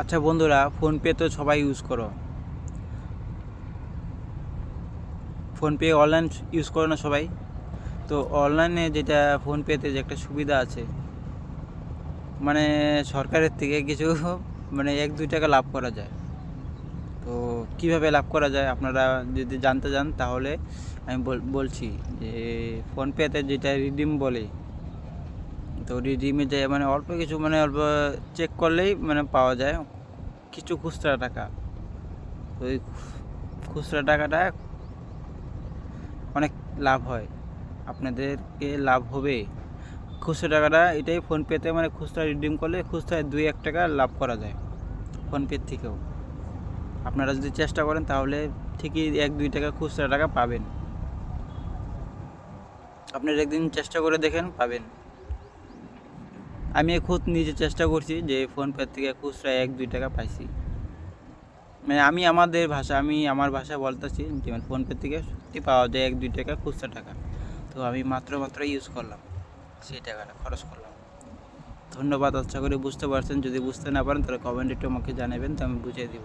আচ্ছা বন্ধুরা, ফোনপে তো সবাই ইউজ করো। ফোনপে অনলাইন ইউজ করো না সবাই? তো অনলাইনে যেটা ফোনপেতে যে একটা সুবিধা আছে, মানে সরকারের থেকে কিছু মানে 1-2 টাকা লাভ করা যায়। তো কিভাবে লাভ করা যায় আপনারা যদি জানতে চান তাহলে আমি বলছি যে ফোনপেতে যেটা রিডিম বলে, তো রিডিমে যে মানে অল্প কিছু, মানে অল্প চেক করলেই মানে পাওয়া যায় কিছু খুচরা টাকা। তো ওই খুচরা টাকাটা অনেক লাভ হয়, আপনাদেরকে লাভ হবে। খুচরা টাকাটা এটাই ফোনপেতে, মানে খুচরা রিডিম করলে খুচরায় 2-1 টাকা লাভ করা যায় ফোনপের থেকেও। আপনারা যদি চেষ্টা করেন তাহলে ঠিকই 1-2 টাকা খুচরা টাকা পাবেন। আপনারা একদিন চেষ্টা করে দেখেন, পাবেন। আমি খুদ নিজে চেষ্টা করছি যে ফোনপে থেকে খুচরা 1-2 টাকা পাইছি। মানে আমি আমার ভাষায় বলতেছি যে মানে ফোনপে থেকে সত্যি পাওয়া যায় 1-2 টাকা খুচরা টাকা। তো আমি মাত্র ইউজ করলাম, সেই টাকাটা খরচ করলাম। ধন্যবাদ, আশা করি বুঝতে পারছেন। যদি বুঝতে না পারেন তাহলে কমেন্টে একটু আমাকে জানাবেন, তো আমি বুঝিয়ে দিব।